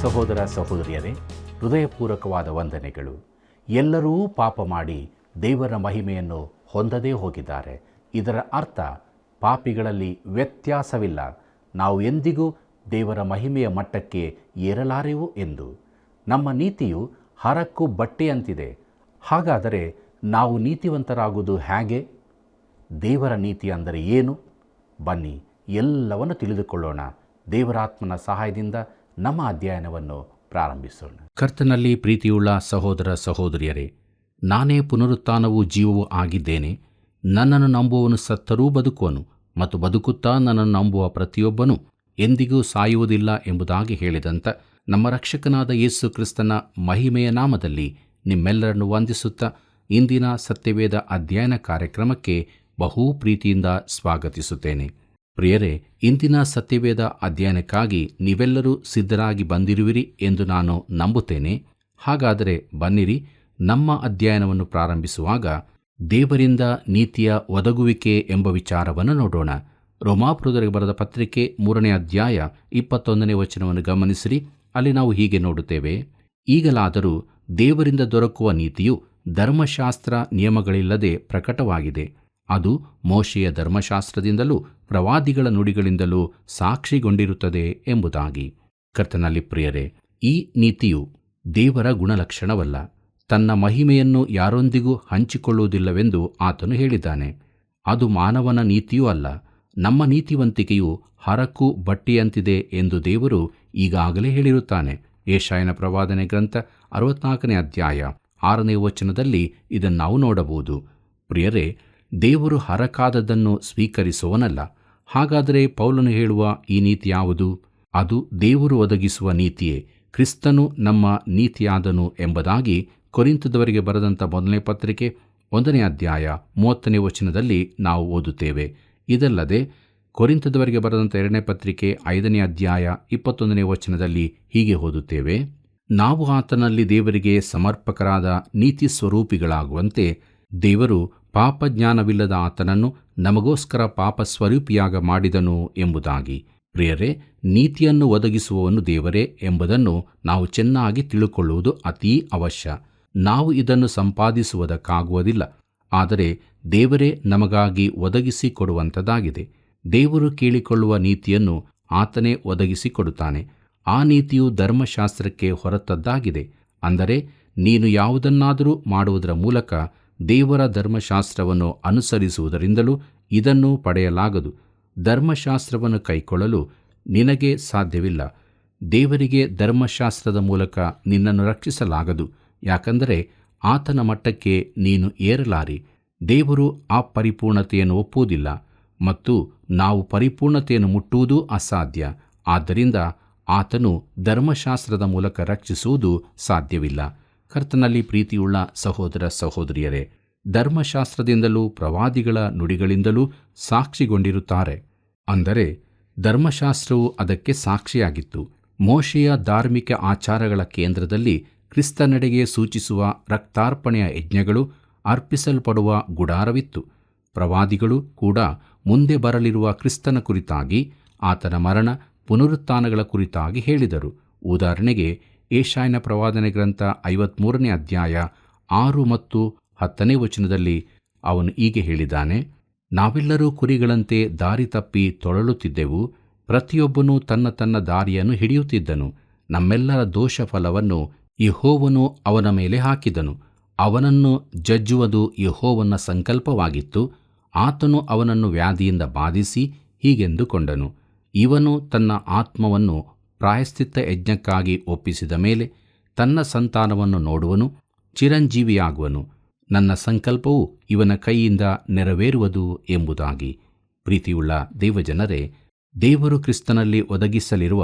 ಸಹೋದರ ಸಹೋದರಿಯರೇ, ಹೃದಯಪೂರ್ವಕವಾದ ವಂದನೆಗಳು. ಎಲ್ಲರೂ ಪಾಪ ಮಾಡಿ ದೇವರ ಮಹಿಮೆಯನ್ನು ಹೊಂದದೇ ಹೋಗಿದ್ದಾರೆ. ಇದರ ಅರ್ಥ ಪಾಪಿಗಳಲ್ಲಿ ವ್ಯತ್ಯಾಸವಿಲ್ಲ, ನಾವು ಎಂದಿಗೂ ದೇವರ ಮಹಿಮೆಯ ಮಟ್ಟಕ್ಕೆ ಏರಲಾರೆವು ಎಂದು. ನಮ್ಮ ನೀತಿಯು ಹರಕು ಬಟ್ಟೆಯಂತಿದೆ. ಹಾಗಾದರೆ ನಾವು ನೀತಿವಂತರಾಗುವುದು ಹೇಗೆ? ದೇವರ ನೀತಿ ಅಂದರೆ ಏನು? ಬನ್ನಿ ಎಲ್ಲವನ್ನು ತಿಳಿದುಕೊಳ್ಳೋಣ. ದೇವರಾತ್ಮನ ಸಹಾಯದಿಂದ ನಮ್ಮ ಅಧ್ಯಯನವನ್ನು ಪ್ರಾರಂಭಿಸೋಣ. ಕರ್ತನಲ್ಲಿ ಪ್ರೀತಿಯುಳ್ಳ ಸಹೋದರ ಸಹೋದರಿಯರೇ, ನಾನೇ ಪುನರುತ್ಥಾನವೂ ಜೀವವೂ ಆಗಿದ್ದೇನೆ. ನನ್ನನ್ನು ನಂಬುವವನು ಸತ್ತರೂ ಬದುಕುವನು, ಮತ್ತು ಬದುಕುತ್ತಾ ನನ್ನನ್ನು ನಂಬುವ ಪ್ರತಿಯೊಬ್ಬನೂ ಎಂದಿಗೂ ಸಾಯುವುದಿಲ್ಲ ಎಂಬುದಾಗಿ ಹೇಳಿದಂಥ ನಮ್ಮ ರಕ್ಷಕನಾದ ಯೇಸು ಕ್ರಿಸ್ತನ ಮಹಿಮೆಯ ನಾಮದಲ್ಲಿ ನಿಮ್ಮೆಲ್ಲರನ್ನು ವಂದಿಸುತ್ತಾ ಇಂದಿನ ಸತ್ಯವೇದ ಅಧ್ಯಯನ ಕಾರ್ಯಕ್ರಮಕ್ಕೆ ಬಹು ಪ್ರೀತಿಯಿಂದ ಸ್ವಾಗತಿಸುತ್ತೇನೆ. ಪ್ರಿಯರೇ, ಇಂದಿನ ಸತ್ಯವೇದ ಅಧ್ಯಯನಕ್ಕಾಗಿ ನೀವೆಲ್ಲರೂ ಸಿದ್ಧರಾಗಿ ಬಂದಿರುವಿರಿ ಎಂದು ನಾನು ನಂಬುತ್ತೇನೆ. ಹಾಗಾದರೆ ಬನ್ನಿರಿ, ನಮ್ಮ ಅಧ್ಯಯನವನ್ನು ಪ್ರಾರಂಭಿಸುವಾಗ ದೇವರಿಂದ ನೀತಿಯ ಒದಗುವಿಕೆ ಎಂಬ ವಿಚಾರವನ್ನು ನೋಡೋಣ. ರೋಮಾಪುರದವರಿಗೆ ಬರೆದ ಪತ್ರಿಕೆ 3ನೇ ಅಧ್ಯಾಯ 21ನೇ ವಚನವನ್ನು ಗಮನಿಸಿರಿ. ಅಲ್ಲಿ ನಾವು ಹೀಗೆ ನೋಡುತ್ತೇವೆ: ಈಗಲಾದರೂ ದೇವರಿಂದ ದೊರಕುವ ನೀತಿಯು ಧರ್ಮಶಾಸ್ತ್ರ ನಿಯಮಗಳಿಲ್ಲದೆ ಪ್ರಕಟವಾಗಿದೆ. ಅದು ಮೋಶೆಯ ಧರ್ಮಶಾಸ್ತ್ರದಿಂದಲೂ ಪ್ರವಾದಿಗಳ ನುಡಿಗಳಿಂದಲೂ ಸಾಕ್ಷಿಗೊಂಡಿರುತ್ತದೆ ಎಂಬುದಾಗಿ. ಕರ್ತನಲ್ಲಿ ಪ್ರಿಯರೇ, ಈ ನೀತಿಯು ದೇವರ ಗುಣಲಕ್ಷಣವಲ್ಲ. ತನ್ನ ಮಹಿಮೆಯನ್ನು ಯಾರೊಂದಿಗೂ ಹಂಚಿಕೊಳ್ಳುವುದಿಲ್ಲವೆಂದು ಆತನು ಹೇಳಿದ್ದಾನೆ. ಅದು ಮಾನವನ ನೀತಿಯೂ ಅಲ್ಲ. ನಮ್ಮ ನೀತಿವಂತಿಕೆಯು ಹರಕು ಬಟ್ಟೆಯಂತಿದೆ ಎಂದು ದೇವರು ಈಗಾಗಲೇ ಹೇಳಿರುತ್ತಾನೆ. ಯೆಶಾಯನ ಪ್ರವಾದನೆ ಗ್ರಂಥ 64ನೇ ಅಧ್ಯಾಯ 6ನೇ ವಚನದಲ್ಲಿ ಇದನ್ನು ನಾವು ನೋಡಬಹುದು. ಪ್ರಿಯರೇ, ದೇವರು ಹರಕಾದದ್ದನ್ನು ಸ್ವೀಕರಿಸುವನಲ್ಲ. ಹಾಗಾದರೆ ಪೌಲನು ಹೇಳುವ ಈ ನೀತಿ ಯಾವುದು? ಅದು ದೇವರು ಒದಗಿಸುವ ನೀತಿಯೇ. ಕ್ರಿಸ್ತನು ನಮ್ಮ ನೀತಿಯಾದನು ಎಂಬುದಾಗಿ ಕೊರಿಂಥದವರಿಗೆ ಬರೆದಂಥ 1ನೇ ಪತ್ರಿಕೆ 1ನೇ ಅಧ್ಯಾಯ 30ನೇ ವಚನದಲ್ಲಿ ನಾವು ಓದುತ್ತೇವೆ. ಇದಲ್ಲದೆ ಕೊರಿಂಥದವರಿಗೆ ಬರೆದಂಥ 2ನೇ ಪತ್ರಿಕೆ 5ನೇ ಅಧ್ಯಾಯ 21ನೇ ವಚನದಲ್ಲಿ ಹೀಗೆ ಓದುತ್ತೇವೆ: ನಾವು ಆತನಲ್ಲಿ ದೇವರಿಗೆ ಸಮರ್ಪಕರಾದ ನೀತಿ ಸ್ವರೂಪಿಗಳಾಗುವಂತೆ ದೇವರು ಪಾಪಜ್ಞಾನವಿಲ್ಲದ ಆತನನ್ನು ನಮಗೋಸ್ಕರ ಪಾಪ ಸ್ವರೂಪಿಯಾಗ ಮಾಡಿದನು ಎಂಬುದಾಗಿ. ಪ್ರಿಯರೇ, ನೀತಿಯನ್ನು ಒದಗಿಸುವವನು ದೇವರೇ ಎಂಬುದನ್ನು ನಾವು ಚೆನ್ನಾಗಿ ತಿಳುಕೊಳ್ಳುವುದು ಅತೀ ಅವಶ್ಯ. ನಾವು ಇದನ್ನು ಸಂಪಾದಿಸುವುದಕ್ಕಾಗುವುದಿಲ್ಲ, ಆದರೆ ದೇವರೇ ನಮಗಾಗಿ ಒದಗಿಸಿ ಕೊಡುವಂಥದ್ದಾಗಿದೆ. ದೇವರು ಕೇಳಿಕೊಳ್ಳುವ ನೀತಿಯನ್ನು ಆತನೇ ಒದಗಿಸಿಕೊಡುತ್ತಾನೆ. ಆ ನೀತಿಯು ಧರ್ಮಶಾಸ್ತ್ರಕ್ಕೆ ಹೊರತದ್ದಾಗಿದೆ. ಅಂದರೆ ನೀನು ಯಾವುದನ್ನಾದರೂ ಮಾಡುವುದರ ಮೂಲಕ ದೇವರ ಧರ್ಮಶಾಸ್ತ್ರವನ್ನು ಅನುಸರಿಸುವುದರಿಂದಲೂ ಇದನ್ನು ಪಡೆಯಲಾಗದು. ಧರ್ಮಶಾಸ್ತ್ರವನ್ನು ಕೈಕೊಳ್ಳಲು ನಿನಗೆ ಸಾಧ್ಯವಿಲ್ಲ. ದೇವರಿಗೆ ಧರ್ಮಶಾಸ್ತ್ರದ ಮೂಲಕ ನಿನ್ನನ್ನು ರಕ್ಷಿಸಲಾಗದು. ಯಾಕಂದರೆ ಆತನ ಮಟ್ಟಕ್ಕೆ ನೀನು ಏರಲಾರಿ. ದೇವರು ಆ ಪರಿಪೂರ್ಣತೆಯನ್ನು ಒಪ್ಪುವುದಿಲ್ಲ, ಮತ್ತು ನಾವು ಪರಿಪೂರ್ಣತೆಯನ್ನು ಮುಟ್ಟುವುದೂ ಅಸಾಧ್ಯ. ಆದ್ದರಿಂದ ಆತನು ಧರ್ಮಶಾಸ್ತ್ರದ ಮೂಲಕ ರಕ್ಷಿಸುವುದು ಸಾಧ್ಯವಿಲ್ಲ. ಕರ್ತನಲ್ಲಿ ಪ್ರೀತಿಯುಳ್ಳ ಸಹೋದರ ಸಹೋದರಿಯರೇ, ಧರ್ಮಶಾಸ್ತ್ರದಿಂದಲೂ ಪ್ರವಾದಿಗಳ ನುಡಿಗಳಿಂದಲೂ ಸಾಕ್ಷಿಗೊಂಡಿರುತ್ತಾರೆ. ಅಂದರೆ ಧರ್ಮಶಾಸ್ತ್ರವು ಅದಕ್ಕೆ ಸಾಕ್ಷಿಯಾಗಿತ್ತು. ಮೋಶೆಯ ಧಾರ್ಮಿಕ ಆಚಾರಗಳ ಕೇಂದ್ರದಲ್ಲಿ ಕ್ರಿಸ್ತನೆಡೆಗೆ ಸೂಚಿಸುವ ರಕ್ತಾರ್ಪಣೆಯ ಯಜ್ಞಗಳು ಅರ್ಪಿಸಲ್ಪಡುವ ಗುಡಾರವಿತ್ತು. ಪ್ರವಾದಿಗಳು ಕೂಡ ಮುಂದೆ ಬರಲಿರುವ ಕ್ರಿಸ್ತನ ಕುರಿತಾಗಿ, ಆತನ ಮರಣ ಪುನರುತ್ಥಾನಗಳ ಕುರಿತಾಗಿ ಹೇಳಿದರು. ಉದಾಹರಣೆಗೆ ಯೆಶಾಯನ ಪ್ರವಾದನೆ ಗ್ರಂಥ 53ನೇ ಅಧ್ಯಾಯ 6 ಮತ್ತು 10ನೇ ವಚನದಲ್ಲಿ ಅವನು ಹೀಗೆ ಹೇಳಿದ್ದಾನೆ: ನಾವೆಲ್ಲರೂ ಕುರಿಗಳಂತೆ ದಾರಿ ತಪ್ಪಿ ತೊಳಲುತ್ತಿದ್ದೆವು. ಪ್ರತಿಯೊಬ್ಬನೂ ತನ್ನ ತನ್ನ ದಾರಿಯನ್ನು ಹಿಡಿಯುತ್ತಿದ್ದನು. ನಮ್ಮೆಲ್ಲರ ದೋಷ ಫಲವನ್ನು ಯೆಹೋವನು ಅವನ ಮೇಲೆ ಹಾಕಿದನು. ಅವನನ್ನು ಜಜ್ಜುವುದು ಯೆಹೋವನ ಸಂಕಲ್ಪವಾಗಿತ್ತು. ಆತನು ಅವನನ್ನು ವ್ಯಾಧಿಯಿಂದ ಬಾಧಿಸಿ ಹೀಗೆಂದುಕೊಂಡನು: ಇವನು ತನ್ನ ಆತ್ಮವನ್ನು ಪ್ರಾಯಶ್ಚಿತ್ತ ಯಜ್ಞಕ್ಕಾಗಿ ಒಪ್ಪಿಸಿದ ಮೇಲೆ ತನ್ನ ಸಂತಾನವನ್ನು ನೋಡುವನು, ಚಿರಂಜೀವಿಯಾಗುವನು. ನನ್ನ ಸಂಕಲ್ಪವು ಇವನ ಕೈಯಿಂದ ನೆರವೇರುವುದು ಎಂಬುದಾಗಿ. ಪ್ರೀತಿಯುಳ್ಳ ದೇವಜನರೇ, ದೇವರು ಕ್ರಿಸ್ತನಲ್ಲಿ ಒದಗಿಸಲಿರುವ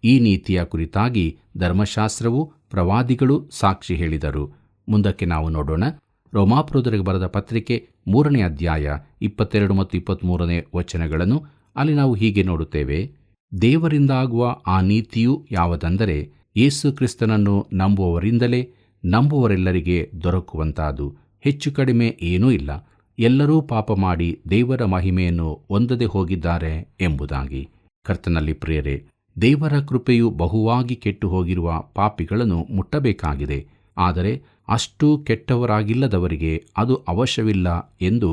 ಈ ನೀತಿಯ ಕುರಿತಾಗಿ ಧರ್ಮಶಾಸ್ತ್ರವು ಪ್ರವಾದಿಗಳು ಸಾಕ್ಷಿ ಹೇಳಿದರು. ಮುಂದಕ್ಕೆ ನಾವು ನೋಡೋಣ. ರೋಮಾಪುರದವರಿಗೆ ಬರೆದ ಪತ್ರಿಕೆ 3ನೇ ಅಧ್ಯಾಯ 22 ಮತ್ತು 23ನೇ ವಚನಗಳನ್ನು. ಅಲ್ಲಿ ನಾವು ಹೀಗೆ ನೋಡುತ್ತೇವೆ: ದೇವರಿಂದಾಗುವ ಆ ನೀತಿಯು ಯಾವುದೆಂದರೆ ಯೇಸು ಕ್ರಿಸ್ತನನ್ನು ನಂಬುವವರಿಂದಲೇ ನಂಬುವರೆಲ್ಲರಿಗೆ ದೊರಕುವಂತಾದು. ಹೆಚ್ಚು ಕಡಿಮೆ ಏನೂ ಇಲ್ಲ. ಎಲ್ಲರೂ ಪಾಪ ಮಾಡಿ ದೇವರ ಮಹಿಮೆಯನ್ನು ಹೊಂದದೆ ಹೋಗಿದ್ದಾರೆ ಎಂಬುದಾಗಿ. ಕರ್ತನಲ್ಲಿ ಪ್ರಿಯರೇ, ದೇವರ ಕೃಪೆಯು ಬಹುವಾಗಿ ಕೆಟ್ಟು ಹೋಗಿರುವ ಪಾಪಿಗಳನ್ನು ಮುಟ್ಟಬೇಕಾಗಿದೆ. ಆದರೆ ಅಷ್ಟು ಕೆಟ್ಟವರಾಗಿಲ್ಲದವರಿಗೆ ಅದು ಅವಶ್ಯವಿಲ್ಲ ಎಂದು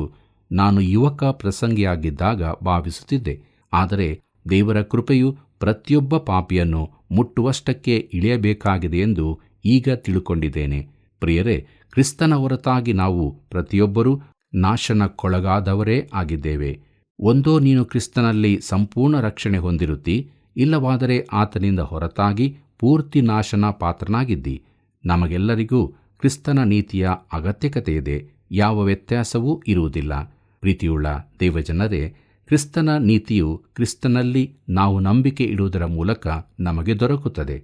ನಾನು ಯುವಕ ಪ್ರಸಂಗಿಯಾಗಿದ್ದಾಗ ಭಾವಿಸುತ್ತಿದ್ದೆ. ಆದರೆ ದೇವರ ಕೃಪೆಯು ಪ್ರತಿಯೊಬ್ಬ ಪಾಪಿಯನ್ನು ಮುಟ್ಟುವಷ್ಟಕ್ಕೆ ಇಳಿಯಬೇಕಾಗಿದೆ ಎಂದು ಈಗ ತಿಳುಕೊಂಡಿದ್ದೇನೆ. ಪ್ರಿಯರೇ, ಕ್ರಿಸ್ತನ ಹೊರತಾಗಿ ನಾವು ಪ್ರತಿಯೊಬ್ಬರೂ ನಾಶನಕ್ಕೊಳಗಾದವರೇ ಆಗಿದ್ದೇವೆ. ಒಂದೋ ನೀನು ಕ್ರಿಸ್ತನಲ್ಲಿ ಸಂಪೂರ್ಣ ರಕ್ಷಣೆ ಹೊಂದಿರುತ್ತಿ, ಇಲ್ಲವಾದರೆ ಆತನಿಂದ ಹೊರತಾಗಿ ಪೂರ್ತಿ ನಾಶನ ಪಾತ್ರನಾಗಿದ್ದಿ. ನಮಗೆಲ್ಲರಿಗೂ ಕ್ರಿಸ್ತನ ನೀತಿಯ ಅಗತ್ಯಕತೆ ಇದೆ. ಯಾವ ವ್ಯತ್ಯಾಸವೂ ಇರುವುದಿಲ್ಲ. ಪ್ರೀತಿಯುಳ್ಳ ದೇವಜನರೇ, ಕ್ರಿಸ್ತನ ನೀತಿಯು ಕ್ರಿಸ್ತನಲ್ಲಿ ನಾವು ನಂಬಿಕೆ ಇಡುವುದರ ಮೂಲಕ ನಮಗೆ ದೊರಕುತ್ತದೆ.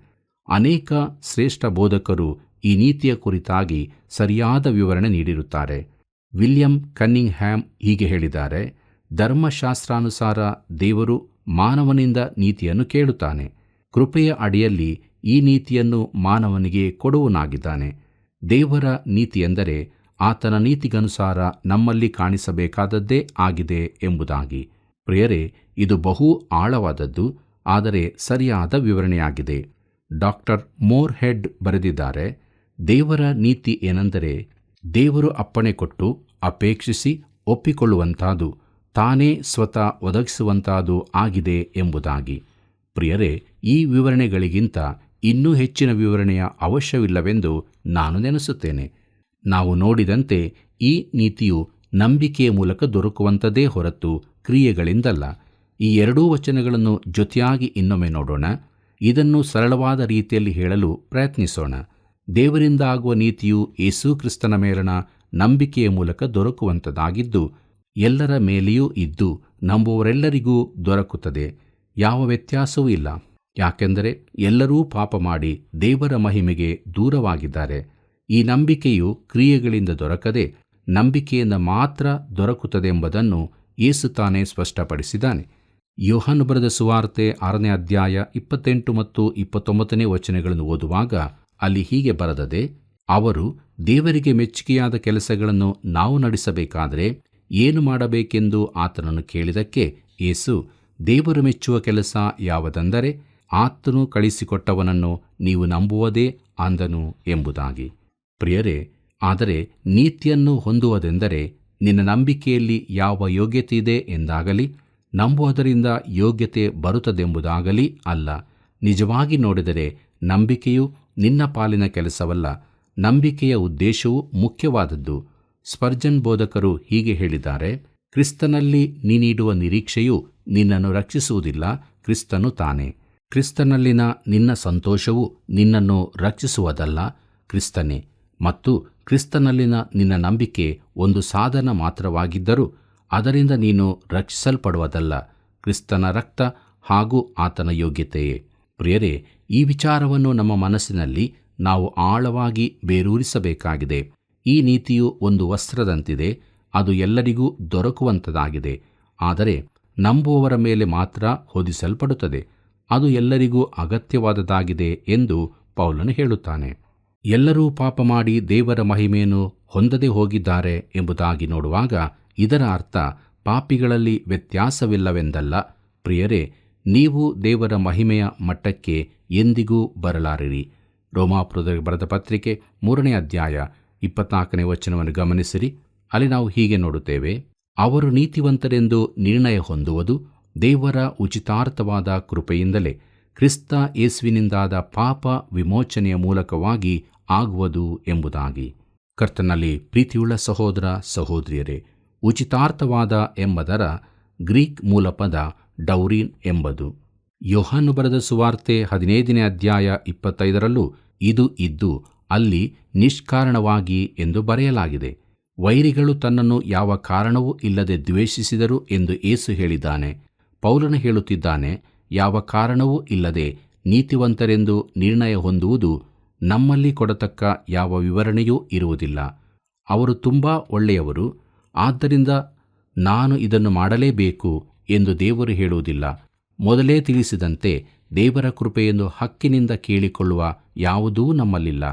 ಅನೇಕ ಶ್ರೇಷ್ಠ ಬೋಧಕರು ಈ ನೀತಿಯ ಕುರಿತಾಗಿ ಸರಿಯಾದ ವಿವರಣೆ ನೀಡಿರುತ್ತಾರೆ. ವಿಲಿಯಂ ಕನ್ನಿಂಗ್ ಹ್ಯಾಮ್ ಹೀಗೆ ಹೇಳಿದ್ದಾರೆ: ಧರ್ಮಶಾಸ್ತ್ರಾನುಸಾರ ದೇವರು ಮಾನವನಿಂದ ನೀತಿಯನ್ನು ಕೇಳುತ್ತಾನೆ. ಕೃಪೆಯ ಅಡಿಯಲ್ಲಿ ಈ ನೀತಿಯನ್ನು ಮಾನವನಿಗೆ ಕೊಡುವನಾಗಿದ್ದಾನೆ. ದೇವರ ನೀತಿಯೆಂದರೆ ಆತನ ನೀತಿಗನುಸಾರ ನಮ್ಮಲ್ಲಿ ಕಾಣಿಸಬೇಕಾದದ್ದೇ ಆಗಿದೆ ಎಂಬುದಾಗಿ. ಪ್ರಿಯರೇ, ಇದು ಬಹು ಆಳವಾದದ್ದು, ಆದರೆ ಸರಿಯಾದ ವಿವರಣೆಯಾಗಿದೆ. ಡಾಕ್ಟರ್ ಮೋರ್ ಹೆಡ್ ಬರೆದಿದ್ದಾರೆ: ದೇವರ ನೀತಿ ಏನೆಂದರೆ ದೇವರು ಅಪ್ಪಣೆ ಕೊಟ್ಟು ಅಪೇಕ್ಷಿಸಿ ಒಪ್ಪಿಕೊಳ್ಳುವಂಥದ್ದು, ತಾನೇ ಸ್ವತಃ ಒದಗಿಸುವಂಥದ್ದು ಆಗಿದೆ ಎಂಬುದಾಗಿ. ಪ್ರಿಯರೇ, ಈ ವಿವರಣೆಗಳಿಗಿಂತ ಇನ್ನೂ ಹೆಚ್ಚಿನ ವಿವರಣೆಯ ಅವಶ್ಯವಿಲ್ಲವೆಂದು ನಾನು ನೆನೆಸುತ್ತೇನೆ. ನಾವು ನೋಡಿದಂತೆ ಈ ನೀತಿಯು ನಂಬಿಕೆಯ ಮೂಲಕ ದೊರಕುವಂಥದ್ದೇ ಹೊರತು ಕ್ರಿಯೆಗಳಿಂದಲ್ಲ. ಈ ಎರಡೂ ವಚನಗಳನ್ನು ಜೊತೆಯಾಗಿ ಇನ್ನೊಮ್ಮೆ ನೋಡೋಣ. ಇದನ್ನು ಸರಳವಾದ ರೀತಿಯಲ್ಲಿ ಹೇಳಲು ಪ್ರಯತ್ನಿಸೋಣ. ದೇವರಿಂದ ಆಗುವ ನೀತಿಯು ಯೇಸು ಕ್ರಿಸ್ತನ ಮೇಲಣ ನಂಬಿಕೆಯ ಮೂಲಕ ದೊರಕುವಂಥದ್ದಾಗಿದ್ದು, ಎಲ್ಲರ ಮೇಲೆಯೂ ಇದ್ದು ನಂಬುವವರೆಲ್ಲರಿಗೂ ದೊರಕುತ್ತದೆ. ಯಾವ ವ್ಯತ್ಯಾಸವೂ ಇಲ್ಲ. ಯಾಕೆಂದರೆ ಎಲ್ಲರೂ ಪಾಪ ಮಾಡಿ ದೇವರ ಮಹಿಮೆಗೆ ದೂರವಾಗಿದ್ದಾರೆ. ಈ ನಂಬಿಕೆಯು ಕ್ರಿಯೆಗಳಿಂದ ದೊರಕದೆ ನಂಬಿಕೆಯಿಂದ ಮಾತ್ರ ದೊರಕುತ್ತದೆಂಬುದನ್ನು ಯೇಸು ತಾನೇ ಸ್ಪಷ್ಟಪಡಿಸಿದ್ದಾನೆ. ಯೋಹಾನ ಬರೆದ ಸುವಾರ್ತೆ 6ನೇ ಅಧ್ಯಾಯ 28 ಮತ್ತು 29ನೇ ವಚನಗಳನ್ನು ಓದುವಾಗ ಅಲ್ಲಿ ಹೀಗೆ ಬರೆದದೆ: ಅವರು ದೇವರಿಗೆ ಮೆಚ್ಚುಗೆಯಾದ ಕೆಲಸಗಳನ್ನು ನಾವು ನಡೆಸಬೇಕಾದರೆ ಏನು ಮಾಡಬೇಕೆಂದು ಆತನನ್ನು ಕೇಳಿದಕ್ಕೆ ಯೇಸು, ದೇವರು ಮೆಚ್ಚುವ ಕೆಲಸ ಯಾವುದೆಂದರೆ ಆತನು ಕಳಿಸಿಕೊಟ್ಟವನನ್ನು ನೀವು ನಂಬುವುದೇ ಅಂದನು ಎಂಬುದಾಗಿ. ಪ್ರಿಯರೇ, ಆದರೆ ನೀತಿಯನ್ನು ಹೊಂದುವುದೆಂದರೆ ನಿನ್ನ ನಂಬಿಕೆಯಲ್ಲಿ ಯಾವ ಯೋಗ್ಯತೆ ಇದೆ ಎಂದಾಗಲಿ ನಂಬುವುದರಿಂದ ಯೋಗ್ಯತೆ ಬರುತ್ತದೆಂಬುದಾಗಲಿ ಅಲ್ಲ. ನಿಜವಾಗಿ ನೋಡಿದರೆ ನಂಬಿಕೆಯು ನಿನ್ನ ಪಾಲಿನ ಕೆಲಸವಲ್ಲ. ನಂಬಿಕೆಯ ಉದ್ದೇಶವು ಮುಖ್ಯವಾದದ್ದು. ಸ್ಪರ್ಜನ್ ಬೋಧಕರು ಹೀಗೆ ಹೇಳಿದ್ದಾರೆ: ಕ್ರಿಸ್ತನಲ್ಲಿ ನೀನಿಡುವ ನಿರೀಕ್ಷೆಯು ನಿನ್ನನ್ನು ರಕ್ಷಿಸುವುದಿಲ್ಲ, ಕ್ರಿಸ್ತನು ತಾನೇ. ಕ್ರಿಸ್ತನಲ್ಲಿನ ನಿನ್ನ ಸಂತೋಷವು ನಿನ್ನನ್ನು ರಕ್ಷಿಸುವುದಲ್ಲ, ಕ್ರಿಸ್ತನೇ. ಮತ್ತು ಕ್ರಿಸ್ತನಲ್ಲಿನ ನಿನ್ನ ನಂಬಿಕೆ ಒಂದು ಸಾಧನ ಮಾತ್ರವಾಗಿದ್ದರೂ ಅದರಿಂದ ನೀನು ರಕ್ಷಿಸಲ್ಪಡುವುದಲ್ಲ, ಕ್ರಿಸ್ತನ ರಕ್ತ ಹಾಗೂ ಆತನ ಯೋಗ್ಯತೆಯೇ. ಪ್ರಿಯರೇ, ಈ ವಿಚಾರವನ್ನು ನಮ್ಮ ಮನಸ್ಸಿನಲ್ಲಿ ನಾವು ಆಳವಾಗಿ ಬೇರೂರಿಸಬೇಕಾಗಿದೆ. ಈ ನೀತಿಯು ಒಂದು ವಸ್ತ್ರದಂತಿದೆ. ಅದು ಎಲ್ಲರಿಗೂ ದೊರಕುವಂಥದ್ದಾಗಿದೆ. ಆದರೆ ನಂಬುವವರ ಮೇಲೆ ಮಾತ್ರ ಹೊದಿಸಲ್ಪಡುತ್ತದೆ. ಅದು ಎಲ್ಲರಿಗೂ ಅಗತ್ಯವಾದದ್ದಾಗಿದೆ ಎಂದು ಪೌಲನು ಹೇಳುತ್ತಾನೆ. ಎಲ್ಲರೂ ಪಾಪ ಮಾಡಿ ದೇವರ ಮಹಿಮೆಯನ್ನು ಹೊಂದದೆ ಹೋಗಿದ್ದಾರೆ ಎಂಬುದಾಗಿ ನೋಡುವಾಗ ಇದರ ಅರ್ಥ ಪಾಪಿಗಳಲ್ಲಿ ವ್ಯತ್ಯಾಸವಿಲ್ಲವೆಂದಲ್ಲ. ಪ್ರಿಯರೇ, ನೀವು ದೇವರ ಮಹಿಮೆಯ ಮಟ್ಟಕ್ಕೆ ಎಂದಿಗೂ ಬರಲಾರಿರಿ. ರೋಮಾಪುರದವರಿಗೆ ಬರೆದ ಪತ್ರಿಕೆ 3ನೇ ಅಧ್ಯಾಯ 24ನೇ ವಚನವನ್ನು ಗಮನಿಸಿರಿ. ಅಲ್ಲಿ ನಾವು ಹೀಗೆ ನೋಡುತ್ತೇವೆ: ಅವರು ನೀತಿವಂತರೆಂದು ನಿರ್ಣಯ ಹೊಂದುವುದು ದೇವರ ಉಚಿತಾರ್ಥವಾದ ಕೃಪೆಯಿಂದಲೇ, ಕ್ರಿಸ್ತ ಯೇಸುವಿನಿಂದಾದ ಪಾಪ ವಿಮೋಚನೆಯ ಮೂಲಕವಾಗಿ ಆಗುವುದು ಎಂಬುದಾಗಿ. ಕರ್ತನಲ್ಲಿ ಪ್ರೀತಿಯುಳ್ಳ ಸಹೋದರ ಸಹೋದರಿಯರೇ, ಉಚಿತಾರ್ಥವಾದ ಎಂಬುದರ ಗ್ರೀಕ್ ಮೂಲಪದ ಡೌರಿನ್ ಎಂಬುದು. ಯೋಹಾನ ಬರೆದ ಸುವಾರ್ತೆ 15ನೇ ಅಧ್ಯಾಯ 25ರಲ್ಲೂ ಇದು ಇದ್ದು ಅಲ್ಲಿ ನಿಷ್ಕಾರಣವಾಗಿ ಎಂದು ಬರೆಯಲಾಗಿದೆ. ವೈರಿಗಳು ತನ್ನನ್ನು ಯಾವ ಕಾರಣವೂ ಇಲ್ಲದೆ ದ್ವೇಷಿಸಿದರು ಎಂದು ಯೇಸು ಹೇಳಿದ್ದಾನೆ. ಪೌಲನು ಹೇಳುತ್ತಿದ್ದಾನೆ, ಯಾವ ಕಾರಣವೂ ಇಲ್ಲದೆ ನೀತಿವಂತರೆಂದು ನಿರ್ಣಯ ಹೊಂದುವುದು ನಮ್ಮಲ್ಲಿ ಕೊಡತಕ್ಕ ಯಾವ ವಿವರಣೆಯೂ ಇರುವುದಿಲ್ಲ. ಅವರು ತುಂಬ ಒಳ್ಳೆಯವರು, ಆದ್ದರಿಂದ ನಾನು ಇದನ್ನು ಮಾಡಲೇಬೇಕು ಎಂದು ದೇವರು ಹೇಳುವುದಿಲ್ಲ. ಮೊದಲೇ ತಿಳಿಸಿದಂತೆ ದೇವರ ಕೃಪೆಯನ್ನು ಹಕ್ಕಿನಿಂದ ಕೇಳಿಕೊಳ್ಳುವ ಯಾವುದೂ ನಮ್ಮಲ್ಲಿಲ್ಲ.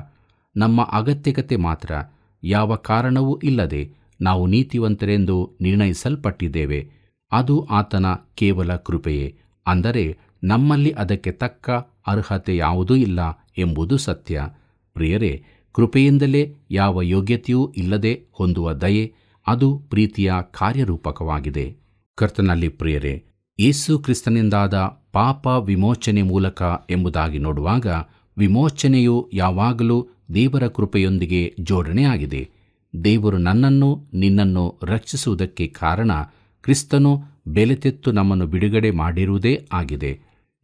ನಮ್ಮ ಅಗತ್ಯತೆ ಮಾತ್ರ. ಯಾವ ಕಾರಣವೂ ಇಲ್ಲದೆ ನಾವು ನೀತಿವಂತರೆಂದು ನಿರ್ಣಯಿಸಲ್ಪಟ್ಟಿದ್ದೇವೆ. ಅದು ಆತನ ಕೇವಲ ಕೃಪೆಯೇ. ಅಂದರೆ ನಮ್ಮಲ್ಲಿ ಅದಕ್ಕೆ ತಕ್ಕ ಅರ್ಹತೆ ಯಾವುದೂ ಇಲ್ಲ ಎಂಬುದು ಸತ್ಯ. ಪ್ರಿಯರೇ, ಕೃಪೆಯಿಂದಲೇ ಯಾವ ಯೋಗ್ಯತೆಯೂ ಇಲ್ಲದೆ ಹೊಂದುವ ದಯೆ, ಅದು ಪ್ರೀತಿಯ ಕಾರ್ಯರೂಪಕವಾಗಿದೆ. ಕರ್ತನಲ್ಲಿ ಪ್ರಿಯರೇ, ಯೇಸು ಕ್ರಿಸ್ತನಿಂದಾದ ಪಾಪ ವಿಮೋಚನೆ ಮೂಲಕ ಎಂಬುದಾಗಿ ನೋಡುವಾಗ, ವಿಮೋಚನೆಯು ಯಾವಾಗಲೂ ದೇವರ ಕೃಪೆಯೊಂದಿಗೆ ಜೋಡಣೆಯಾಗಿದೆ. ದೇವರು ನನ್ನನ್ನು ನಿನ್ನನ್ನು ರಕ್ಷಿಸುವುದಕ್ಕೆ ಕಾರಣ ಕ್ರಿಸ್ತನು ಬೆಲೆತೆತ್ತು ನಮ್ಮನ್ನು ಬಿಡುಗಡೆ ಮಾಡಿರುವುದೇ ಆಗಿದೆ.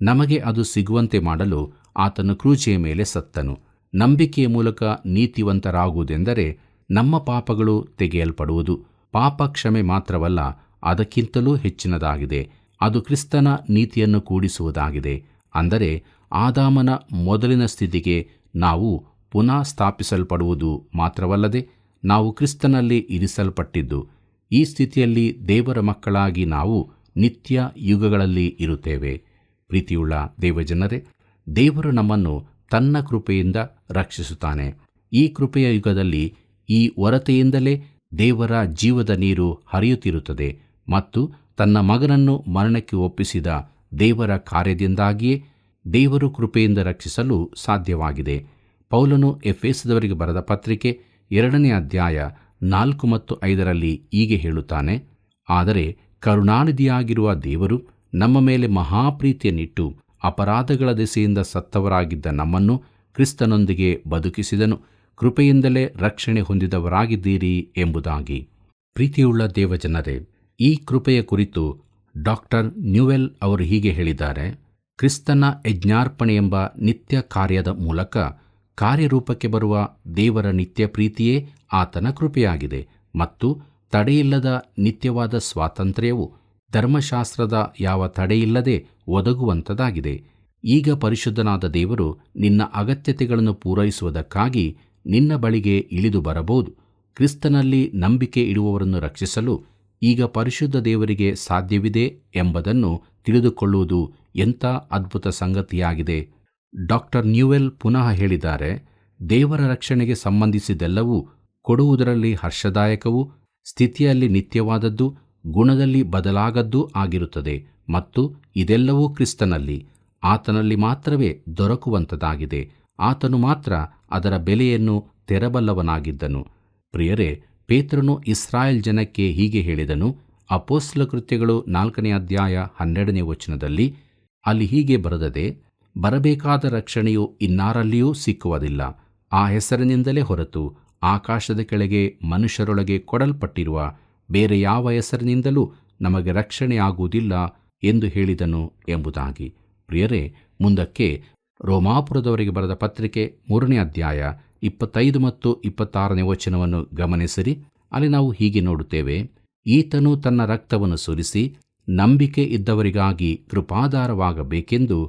ನಮಗೆ ಅದು ಸಿಗುವಂತೆ ಮಾಡಲು ಆತನು ಕ್ರೂಜೆಯ ಮೇಲೆ ಸತ್ತನು. ನಂಬಿಕೆಯ ಮೂಲಕ ನೀತಿವಂತರಾಗುವುದೆಂದರೆ ನಮ್ಮ ಪಾಪಗಳು ತೆಗೆಯಲ್ಪಡುವುದು. ಪಾಪ ಕ್ಷಮೆ ಮಾತ್ರವಲ್ಲ, ಅದಕ್ಕಿಂತಲೂ ಹೆಚ್ಚಿನದಾಗಿದೆ. ಅದು ಕ್ರಿಸ್ತನ ನೀತಿಯನ್ನು ಕೂಡಿಸುವುದಾಗಿದೆ. ಅಂದರೆ ಆದಾಮನ ಮೊದಲಿನ ಸ್ಥಿತಿಗೆ ನಾವು ಪುನಃ ಸ್ಥಾಪಿಸಲ್ಪಡುವುದು ಮಾತ್ರವಲ್ಲದೆ, ನಾವು ಕ್ರಿಸ್ತನಲ್ಲಿ ಇರಿಸಲ್ಪಟ್ಟಿದ್ದು, ಈ ಸ್ಥಿತಿಯಲ್ಲಿ ದೇವರ ಮಕ್ಕಳಾಗಿ ನಾವು ನಿತ್ಯ ಯುಗಗಳಲ್ಲಿ ಇರುತ್ತೇವೆ. ಪ್ರೀತಿಯುಳ್ಳ ದೇವಜನರೇ, ದೇವರು ನಮ್ಮನ್ನು ತನ್ನ ಕೃಪೆಯಿಂದ ರಕ್ಷಿಸುತ್ತಾನೆ. ಈ ಕೃಪೆಯ ಯುಗದಲ್ಲಿ ಈ ಹೊರತೆಯಿಂದಲೇ ದೇವರ ಜೀವದ ನೀರು ಹರಿಯುತ್ತಿರುತ್ತದೆ ಮತ್ತು ತನ್ನ ಮಗನನ್ನು ಮರಣಕ್ಕೆ ಒಪ್ಪಿಸಿದ ದೇವರ ಕಾರ್ಯದಿಂದಾಗಿಯೇ ದೇವರು ಕೃಪೆಯಿಂದ ರಕ್ಷಿಸಲು ಸಾಧ್ಯವಾಗಿದೆ. ಪೌಲನು ಎಫೆಸದವರಿಗೆ ಬರೆದ ಪತ್ರಿಕೆ 2ನೇ ಅಧ್ಯಾಯ 4 ಮತ್ತು 5ರಲ್ಲಿ ಹೀಗೆ ಹೇಳುತ್ತಾನೆ: ಆದರೆ ಕರುಣಾನಿಧಿಯಾಗಿರುವ ದೇವರು ನಮ್ಮ ಮೇಲೆ ಮಹಾಪ್ರೀತಿಯನ್ನಿಟ್ಟು ಅಪರಾಧಗಳ ದೆಸೆಯಿಂದ ಸತ್ತವರಾಗಿದ್ದ ನಮ್ಮನ್ನು ಕ್ರಿಸ್ತನೊಂದಿಗೆ ಬದುಕಿಸಿದನು. ಕೃಪೆಯಿಂದಲೇ ರಕ್ಷಣೆ ಹೊಂದಿದವರಾಗಿದ್ದೀರಿ ಎಂಬುದಾಗಿ. ಪ್ರೀತಿಯುಳ್ಳ ದೇವಜನರೇ, ಈ ಕೃಪೆಯ ಕುರಿತು ಡಾಕ್ಟರ್ ನ್ಯೂವೆಲ್ ಅವರು ಹೀಗೆ ಹೇಳಿದ್ದಾರೆ: ಕ್ರಿಸ್ತನ ಯಜ್ಞಾರ್ಪಣೆ ಎಂಬ ನಿತ್ಯ ಕಾರ್ಯದ ಮೂಲಕ ಕಾರ್ಯರೂಪಕ್ಕೆ ಬರುವ ದೇವರ ನಿತ್ಯ ಪ್ರೀತಿಯೇ ಆತನ ಕೃಪೆಯಾಗಿದೆ ಮತ್ತು ತಡೆಯಿಲ್ಲದ ನಿತ್ಯವಾದ ಸ್ವಾತಂತ್ರ್ಯವು ಧರ್ಮಶಾಸ್ತ್ರದ ಯಾವ ತಡೆಯಿಲ್ಲದೆ ಒದಗುವಂಥದ್ದಾಗಿದೆ. ಈಗ ಪರಿಶುದ್ಧನಾದ ದೇವರು ನಿನ್ನ ಅಗತ್ಯತೆಗಳನ್ನು ಪೂರೈಸುವುದಕ್ಕಾಗಿ ನಿನ್ನ ಬಳಿಗೆ ಇಳಿದು ಬರಬಹುದು. ಕ್ರಿಸ್ತನಲ್ಲಿ ನಂಬಿಕೆ ಇಡುವವರನ್ನು ರಕ್ಷಿಸಲು ಈಗ ಪರಿಶುದ್ಧ ದೇವರಿಗೆ ಸಾಧ್ಯವಿದೆ ಎಂಬುದನ್ನು ತಿಳಿದುಕೊಳ್ಳುವುದು ಎಂಥ ಅದ್ಭುತ ಸಂಗತಿಯಾಗಿದೆ. ಡಾಕ್ಟರ್ ನ್ಯೂವೆಲ್ ಪುನಃ ಹೇಳಿದ್ದಾರೆ: ದೇವರ ರಕ್ಷಣೆಗೆ ಸಂಬಂಧಿಸಿದೆಲ್ಲವೂ ಕೊಡುವುದರಲ್ಲಿ ಹರ್ಷದಾಯಕವೂ, ಸ್ಥಿತಿಯಲ್ಲಿ ನಿತ್ಯವಾದದ್ದು, ಗುಣದಲ್ಲಿ ಬದಲಾಗದ್ದೂ ಆಗಿರುತ್ತದೆ ಮತ್ತು ಇದೆಲ್ಲವೂ ಕ್ರಿಸ್ತನಲ್ಲಿ, ಆತನಲ್ಲಿ ಮಾತ್ರವೇ ದೊರಕುವಂಥದ್ದಾಗಿದೆ. ಆತನು ಮಾತ್ರ ಅದರ ಬೆಲೆಯನ್ನು ತೆರಬಲ್ಲವನಾಗಿದ್ದನು. ಪ್ರಿಯರೇ, ಪೇತ್ರನು ಇಸ್ರಾಯೇಲ್ ಜನಕ್ಕೆ ಹೀಗೆ ಹೇಳಿದನು. ಅಪೊಸ್ತಲ ಕೃತ್ಯಗಳು 4ನೇ ಅಧ್ಯಾಯ 12ನೇ ವಚನದಲ್ಲಿ ಅಲ್ಲಿ ಹೀಗೆ ಬರೆದದೆ: ಬರಬೇಕಾದ ರಕ್ಷಣೆಯು ಇನ್ನಾರಲ್ಲಿಯೂ ಸಿಕ್ಕುವುದಿಲ್ಲ. ಆ ಹೆಸರಿನಿಂದಲೇ ಹೊರತು ಆಕಾಶದ ಕೆಳಗೆ ಮನುಷ್ಯರೊಳಗೆ ಕೊಡಲ್ಪಟ್ಟಿರುವ ಬೇರೆ ಯಾವ ಹೆಸರಿನಿಂದಲೂ ನಮಗೆ ರಕ್ಷಣೆಯಾಗುವುದಿಲ್ಲ ಎಂದು ಹೇಳಿದನು ಎಂಬುದಾಗಿ. ಪ್ರಿಯರೇ, ಮುಂದಕ್ಕೆ ರೋಮಾಪುರದವರಿಗೆ ಬರೆದ ಪತ್ರಿಕೆ 3ನೇ ಅಧ್ಯಾಯ 25 ಮತ್ತು 26ನೇ ವಚನವನ್ನು ಗಮನಿಸಿರಿ. ಅಲ್ಲಿ ನಾವು ಹೀಗೆ ನೋಡುತ್ತೇವೆ: ಈತನು ತನ್ನ ರಕ್ತವನ್ನು ಸುರಿಸಿ ನಂಬಿಕೆ ಇದ್ದವರಿಗಾಗಿ ಕೃಪಾಧಾರವಾಗಬೇಕೆಂದು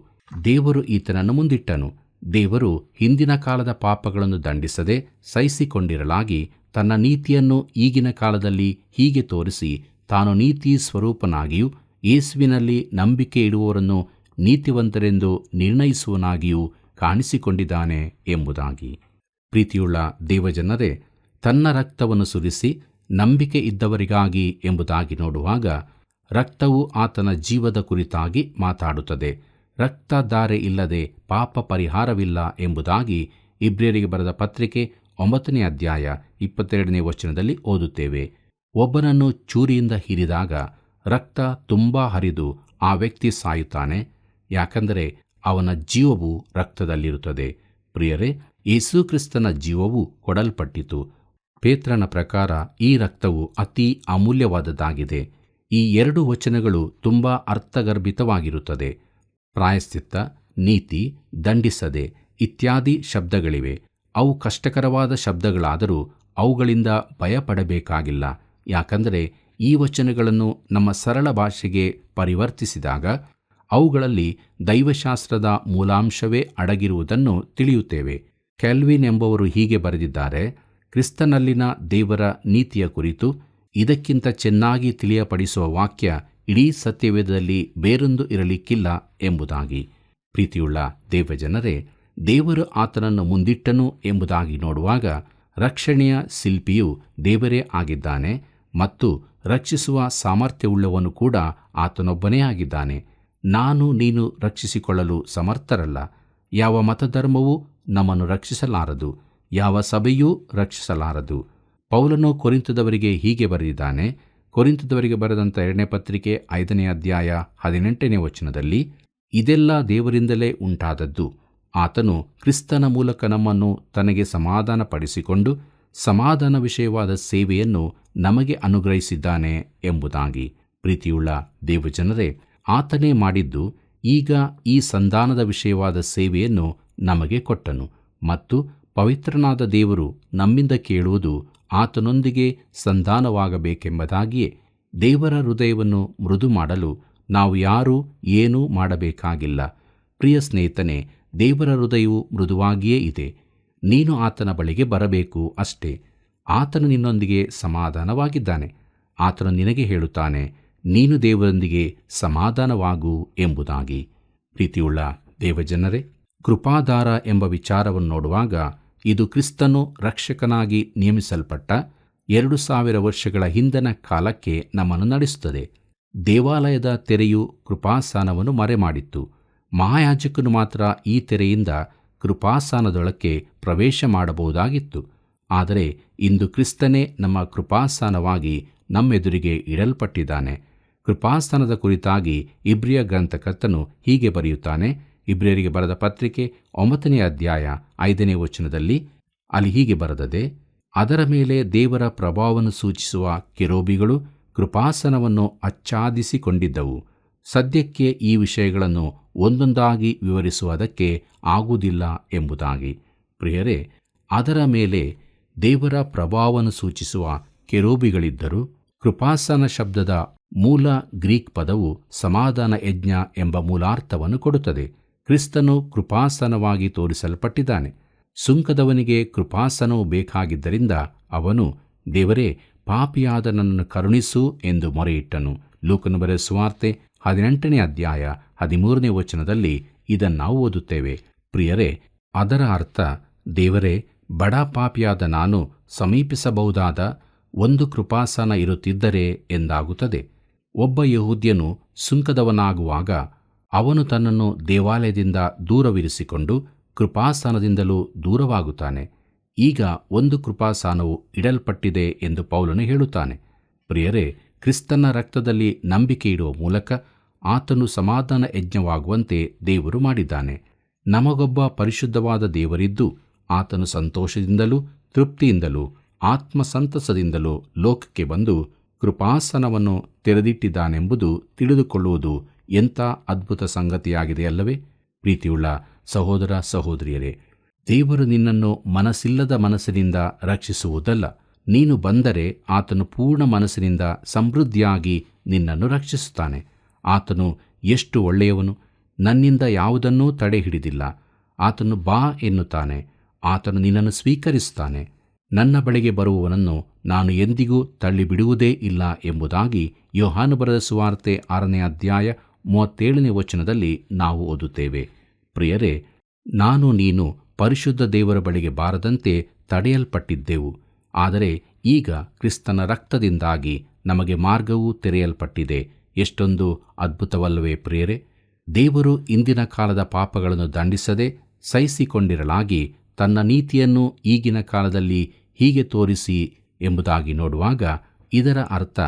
ದೇವರು ಈತನನ್ನು ಮುಂದಿಟ್ಟನು. ದೇವರು ಹಿಂದಿನ ಕಾಲದ ಪಾಪಗಳನ್ನು ದಂಡಿಸದೆ ಸಹಿಸಿಕೊಂಡಿರಲಾಗಿ ತನ್ನ ನೀತಿಯನ್ನು ಈಗಿನ ಕಾಲದಲ್ಲಿ ಹೀಗೆ ತೋರಿಸಿ, ತಾನು ನೀತಿ ಸ್ವರೂಪನಾಗಿಯೂ ಯೇಸುವಿನಲ್ಲಿ ನಂಬಿಕೆ ಇಡುವವರನ್ನು ನೀತಿವಂತರೆಂದು ನಿರ್ಣಯಿಸುವನಾಗಿಯೂ ಕಾಣಿಸಿಕೊಂಡಿದ್ದಾನೆ ಎಂಬುದಾಗಿ. ಪ್ರೀತಿಯುಳ್ಳ ದೇವಜನರೇ, ತನ್ನ ರಕ್ತವನ್ನು ಸುರಿಸಿ ನಂಬಿಕೆ ಇದ್ದವರಿಗಾಗಿ ಎಂಬುದಾಗಿ ನೋಡುವಾಗ, ರಕ್ತವು ಆತನ ಜೀವದ ಕುರಿತಾಗಿ ಮಾತಾಡುತ್ತದೆ. ರಕ್ತಧಾರೆ ಇಲ್ಲದೆ ಪಾಪ ಪರಿಹಾರವಿಲ್ಲ ಎಂಬುದಾಗಿ ಇಬ್ರಿಯರಿಗೆ ಬರೆದ ಪತ್ರಿಕೆ 9ನೇ ಅಧ್ಯಾಯ 22ನೇ ವಚನದಲ್ಲಿ ಓದುತ್ತೇವೆ. ಒಬ್ಬನನ್ನು ಚೂರಿಯಿಂದ ಹಿರಿದಾಗ ರಕ್ತ ತುಂಬಾ ಹರಿದು ಆ ವ್ಯಕ್ತಿ ಸಾಯುತ್ತಾನೆ, ಯಾಕಂದರೆ ಅವನ ಜೀವವು ರಕ್ತದಲ್ಲಿರುತ್ತದೆ. ಪ್ರಿಯರೇ, ಯೇಸು ಕ್ರಿಸ್ತನ ಜೀವವು ಕೊಡಲ್ಪಟ್ಟಿತು. ಪೇತ್ರನ ಪ್ರಕಾರ ಈ ರಕ್ತವು ಅತಿ ಅಮೂಲ್ಯವಾದದ್ದಾಗಿದೆ. ಈ 2 ವಚನಗಳು ತುಂಬ ಅರ್ಥಗರ್ಭಿತವಾಗಿರುತ್ತದೆ. ಪ್ರಾಯಶ್ಚಿತ್ತ, ನೀತಿ, ದಂಡಿಸದೆ ಇತ್ಯಾದಿ ಶಬ್ದಗಳಿವೆ. ಅವು ಕಷ್ಟಕರವಾದ ಶಬ್ದಗಳಾದರೂ ಅವುಗಳಿಂದ ಭಯಪಡಬೇಕಾಗಿಲ್ಲ. ಯಾಕಂದರೆ ಈ ವಚನಗಳನ್ನು ನಮ್ಮ ಸರಳ ಭಾಷೆಗೆ ಪರಿವರ್ತಿಸಿದಾಗ ಅವುಗಳಲ್ಲಿ ದೈವಶಾಸ್ತ್ರದ ಮೂಲಾಂಶವೇ ಅಡಗಿರುವುದನ್ನು ತಿಳಿಯುತ್ತೇವೆ. ಕೆಲ್ವಿನ್ ಎಂಬುವರು ಹೀಗೆ ಬರೆದಿದ್ದಾರೆ: ಕ್ರಿಸ್ತನಲ್ಲಿನ ದೇವರ ನೀತಿಯ ಕುರಿತು ಇದಕ್ಕಿಂತ ಚೆನ್ನಾಗಿ ತಿಳಿಯಪಡಿಸುವ ವಾಕ್ಯ ಇಡೀ ಸತ್ಯವೇದದಲ್ಲಿ ಬೇರೊಂದು ಇರಲಿಕ್ಕಿಲ್ಲ ಎಂಬುದಾಗಿ. ಪ್ರೀತಿಯುಳ್ಳ ದೇವಜನರೇ, ದೇವರು ಆತನನ್ನು ಮುಂದಿಟ್ಟನು ಎಂಬುದಾಗಿ ನೋಡುವಾಗ, ರಕ್ಷಣೆಯ ಶಿಲ್ಪಿಯು ದೇವರೇ ಆಗಿದ್ದಾನೆ ಮತ್ತು ರಕ್ಷಿಸುವ ಸಾಮರ್ಥ್ಯವುಳ್ಳವನು ಕೂಡ ಆತನೊಬ್ಬನೇ ಆಗಿದ್ದಾನೆ. ನೀನು ರಕ್ಷಿಸಿಕೊಳ್ಳಲು ಸಮರ್ಥರಲ್ಲ. ಯಾವ ಮತಧರ್ಮವೂ ನಮ್ಮನ್ನು ರಕ್ಷಿಸಲಾರದು, ಯಾವ ಸಭೆಯೂ ರಕ್ಷಿಸಲಾರದು. ಪೌಲನು ಕೊರಿಂಥದವರಿಗೆ ಹೀಗೆ ಬರೆದಿದ್ದಾನೆ. ಕೊರಿಂಥದವರಿಗೆ ಬರೆದಂಥ 2ನೇ ಪತ್ರಿಕೆ 5ನೇ ಅಧ್ಯಾಯ 18ನೇ ವಚನದಲ್ಲಿ, ಇದೆಲ್ಲ ದೇವರಿಂದಲೇ ಉಂಟಾದದ್ದು. ಆತನು ಕ್ರಿಸ್ತನ ಮೂಲಕ ನಮ್ಮನ್ನು ತನಗೆ ಸಮಾಧಾನಪಡಿಸಿಕೊಂಡು ಸಮಾಧಾನ ವಿಷಯವಾದ ಸೇವೆಯನ್ನು ನಮಗೆ ಅನುಗ್ರಹಿಸಿದ್ದಾನೆ ಎಂಬುದಾಗಿ. ಪ್ರೀತಿಯುಳ್ಳ ದೇವಜನರೇ, ಆತನೇ ಮಾಡಿದ್ದು ಈಗ ಈ ಸಂಧಾನದ ವಿಷಯವಾದ ಸೇವೆಯನ್ನು ನಮಗೆ ಕೊಟ್ಟನು. ಮತ್ತು ಪವಿತ್ರನಾದ ದೇವರು ನಮ್ಮಿಂದ ಕೇಳುವುದು ಆತನೊಂದಿಗೆ ಸಂಧಾನವಾಗಬೇಕೆಂಬುದಾಗಿಯೇ. ದೇವರ ಹೃದಯವನ್ನು ಮೃದು ಮಾಡಲು ನಾವು ಯಾರೂ ಏನೂ ಮಾಡಬೇಕಾಗಿಲ್ಲ. ಪ್ರಿಯ ಸ್ನೇಹಿತನೇ, ದೇವರ ಹೃದಯವು ಮೃದುವಾಗಿಯೇ ಇದೆ. ನೀನು ಆತನ ಬಳಿಗೆ ಬರಬೇಕು ಅಷ್ಟೇ. ಆತನು ನಿನ್ನೊಂದಿಗೆ ಸಮಾಧಾನವಾಗಿದ್ದಾನೆ. ಆತನು ನಿನಗೆ ಹೇಳುತ್ತಾನೆ, ನೀನು ದೇವರೊಂದಿಗೆ ಸಮಾಧಾನವಾಗು ಎಂಬುದಾಗಿ. ಪ್ರೀತಿಯುಳ್ಳ ದೇವಜನರೇ, ಕೃಪಾಧಾರ ಎಂಬ ವಿಚಾರವನ್ನು ನೋಡುವಾಗ ಇದು ಕ್ರಿಸ್ತನು ರಕ್ಷಕನಾಗಿ ನೇಮಿಸಲ್ಪಟ್ಟ 2000 ವರ್ಷಗಳ ಹಿಂದಿನ ಕಾಲಕ್ಕೆ ನಮ್ಮನ್ನು ನಡೆಸುತ್ತದೆ. ದೇವಾಲಯದ ತೆರೆಯು ಕೃಪಾಸ್ಥಾನವನ್ನು ಮರೆಮಾಡಿತ್ತು. ಮಹಾಯಾಜಕನು ಮಾತ್ರ ಈ ತೆರೆಯಿಂದ ಕೃಪಾಸ್ಥಾನದೊಳಕ್ಕೆ ಪ್ರವೇಶ ಮಾಡಬಹುದಾಗಿತ್ತು. ಆದರೆ ಇಂದು ಕ್ರಿಸ್ತನೇ ನಮ್ಮ ಕೃಪಾಸ್ಥಾನವಾಗಿ ನಮ್ಮೆದುರಿಗೆ ಇಡಲ್ಪಟ್ಟಿದ್ದಾನೆ. ಕೃಪಾಸ್ಥಾನದ ಕುರಿತಾಗಿ ಇಬ್ರಿಯ ಗ್ರಂಥಕರ್ತನು ಹೀಗೆ ಬರೆಯುತ್ತಾನೆ. ಇಬ್ರಿಯರಿಗೆ ಬರೆದ ಪತ್ರಿಕೆ 9ನೇ ಅಧ್ಯಾಯ 5ನೇ ವಚನದಲ್ಲಿ ಅಲ್ಲಿ ಹೀಗೆ ಬರೆದದೆ, ಅದರ ಮೇಲೆ ದೇವರ ಪ್ರಭಾವವನ್ನು ಸೂಚಿಸುವ ಕೆರೂಬಿಗಳು ಕೃಪಾಸನವನ್ನು ಆಚ್ಛಾದಿಸಿಕೊಂಡಿದ್ದವು. ಸದ್ಯಕ್ಕೆ ಈ ವಿಷಯಗಳನ್ನು ಒಂದೊಂದಾಗಿ ವಿವರಿಸುವುದಕ್ಕೆ ಆಗುವುದಿಲ್ಲ ಎಂಬುದಾಗಿ. ಪ್ರಿಯರೇ, ಅದರ ಮೇಲೆ ದೇವರ ಪ್ರಭಾವವನ್ನು ಸೂಚಿಸುವ ಕೆರೂಬಿಗಳಿದ್ದರು. ಕೃಪಾಸನ ಶಬ್ದದ ಮೂಲ ಗ್ರೀಕ್ ಪದವು ಸಮಾಧಾನ ಯಜ್ಞ ಎಂಬ ಮೂಲಾರ್ಥವನ್ನು ಕೊಡುತ್ತದೆ. ಕ್ರಿಸ್ತನು ಕೃಪಾಸನವಾಗಿ ತೋರಿಸಲ್ಪಟ್ಟಿದ್ದಾನೆ. ಸುಂಕದವನಿಗೆ ಕೃಪಾಸನವು ಬೇಕಾಗಿದ್ದರಿಂದ ಅವನು, ದೇವರೇ, ಪಾಪಿಯಾದ ನನ್ನನ್ನು ಕರುಣಿಸು ಎಂದು ಮೊರೆಯಿಟ್ಟನು. ಲೂಕನು ಬರೆದ ಸುವಾರ್ತೆ 18ನೇ ಅಧ್ಯಾಯ 13ನೇ ವಚನದಲ್ಲಿ ಇದನ್ನು ಓದುತ್ತೇವೆ. ಪ್ರಿಯರೇ, ಅದರ ಅರ್ಥ, ದೇವರೇ, ಬಡ ಪಾಪಿಯಾದ ನಾನು ಸಮೀಪಿಸಬಹುದಾದ ಒಂದು ಕೃಪಾಸನ ಇರುತ್ತಿದ್ದರೆ ಎಂದಾಗುತ್ತದೆ. ಒಬ್ಬ ಯಹೂದ್ಯನು ಸುಂಕದವನಾಗುವಾಗ ಅವನು ತನ್ನನ್ನು ದೇವಾಲಯದಿಂದ ದೂರವಿರಿಸಿಕೊಂಡು ಕೃಪಾಸ್ಥಾನದಿಂದಲೂ ದೂರವಾಗುತ್ತಾನೆ. ಈಗ ಒಂದು ಕೃಪಾಸ್ಥಾನವು ಇಡಲ್ಪಟ್ಟಿದೆ ಎಂದು ಪೌಲನು ಹೇಳುತ್ತಾನೆ. ಪ್ರಿಯರೇ, ಕ್ರಿಸ್ತನ ರಕ್ತದಲ್ಲಿ ನಂಬಿಕೆ ಇಡುವ ಮೂಲಕ ಆತನು ಸಮಾಧಾನ ಯಜ್ಞವಾಗುವಂತೆ ದೇವರು ಮಾಡಿದ್ದಾನೆ. ನಮಗೊಬ್ಬ ಪರಿಶುದ್ಧವಾದ ದೇವರಿದ್ದು ಆತನು ಸಂತೋಷದಿಂದಲೂ ತೃಪ್ತಿಯಿಂದಲೂ ಆತ್ಮಸಂತಸದಿಂದಲೂ ಲೋಕಕ್ಕೆ ಬಂದು ಕೃಪಾಸನವನ್ನು ತೆರೆದಿಟ್ಟಿದ್ದಾನೆಂಬುದು ತಿಳಿದುಕೊಳ್ಳುವುದು ಎಂಥ ಅದ್ಭುತ ಸಂಗತಿಯಾಗಿದೆಯಲ್ಲವೇ? ಪ್ರೀತಿಯುಳ್ಳ ಸಹೋದರ ಸಹೋದರಿಯರೇ, ದೇವರು ನಿನ್ನನ್ನು ಮನಸ್ಸಿಲ್ಲದ ಮನಸ್ಸಿನಿಂದ ರಕ್ಷಿಸುವುದಲ್ಲ. ನೀನು ಬಂದರೆ ಆತನು ಪೂರ್ಣ ಮನಸ್ಸಿನಿಂದ ಸಮೃದ್ಧಿಯಾಗಿ ನಿನ್ನನ್ನು ರಕ್ಷಿಸುತ್ತಾನೆ. ಆತನು ಎಷ್ಟು ಒಳ್ಳೆಯವನು! ನನ್ನಿಂದ ಯಾವುದನ್ನೂ ತಡೆ ಹಿಡಿದಿಲ್ಲ. ಆತನು ಬಾ ಎನ್ನುತ್ತಾನೆ. ಆತನು ನಿನ್ನನ್ನು ಸ್ವೀಕರಿಸುತ್ತಾನೆ. ನನ್ನ ಬಳಿಗೆ ಬರುವವನನ್ನು ನಾನು ಎಂದಿಗೂ ತಳ್ಳಿಬಿಡುವುದೇ ಇಲ್ಲ ಎಂಬುದಾಗಿ ಯೋಹಾನ ಬರೆದ ಸುವಾರ್ತೆ 6ನೇ ಅಧ್ಯಾಯ 37ನೇ ವಚನದಲ್ಲಿ ನಾವು ಓದುತ್ತೇವೆ. ಪ್ರಿಯರೇ, ನೀನು ಪರಿಶುದ್ಧ ದೇವರ ಬಳಿಗೆ ಬಾರದಂತೆ ತಡೆಯಲ್ಪಟ್ಟಿದ್ದೆವು. ಆದರೆ ಈಗ ಕ್ರಿಸ್ತನ ರಕ್ತದಿಂದಾಗಿ ನಮಗೆ ಮಾರ್ಗವೂ ತೆರೆಯಲ್ಪಟ್ಟಿದೆ. ಎಷ್ಟೊಂದು ಅದ್ಭುತವಲ್ಲವೇ ಪ್ರಿಯರೇ? ದೇವರು ಇಂದಿನ ಕಾಲದ ಪಾಪಗಳನ್ನು ದಂಡಿಸದೆ ಸಹಿಸಿಕೊಂಡಿರಲಾಗಿ ತನ್ನ ನೀತಿಯನ್ನು ಈಗಿನ ಕಾಲದಲ್ಲಿ ಹೀಗೆ ತೋರಿಸಿ ಎಂಬುದಾಗಿ ನೋಡುವಾಗ ಇದರ ಅರ್ಥ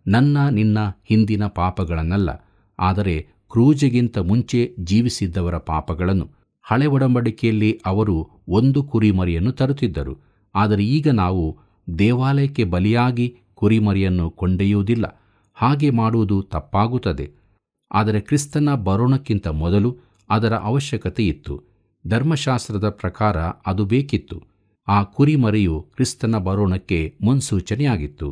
ನಿನ್ನ ಹಿಂದಿನ ಪಾಪಗಳನ್ನಲ್ಲ, ಆದರೆ ಕ್ರೂಜೆಗಿಂತ ಮುಂಚೆ ಜೀವಿಸಿದ್ದವರ ಪಾಪಗಳನ್ನು. ಹಳೆ ಒಡಂಬಡಿಕೆಯಲ್ಲಿ ಅವರು ಒಂದು ಕುರಿಮರಿಯನ್ನು ತರುತ್ತಿದ್ದರು. ಆದರೆ ಈಗ ನಾವು ದೇವಾಲಯಕ್ಕೆ ಬಲಿಯಾಗಿ ಕುರಿಮರಿಯನ್ನು ಕೊಂಡೊಯ್ಯುವುದಿಲ್ಲ. ಹಾಗೆ ಮಾಡುವುದು ತಪ್ಪಾಗುತ್ತದೆ. ಆದರೆ ಕ್ರಿಸ್ತನ ಬರೋಣಕ್ಕಿಂತ ಮೊದಲು ಅದರ ಅವಶ್ಯಕತೆ ಇತ್ತು. ಧರ್ಮಶಾಸ್ತ್ರದ ಪ್ರಕಾರ ಅದು ಬೇಕಿತ್ತು. ಆ ಕುರಿಮರಿಯು ಕ್ರಿಸ್ತನ ಬರೋಣಕ್ಕೆ ಮುನ್ಸೂಚನೆಯಾಗಿತ್ತು.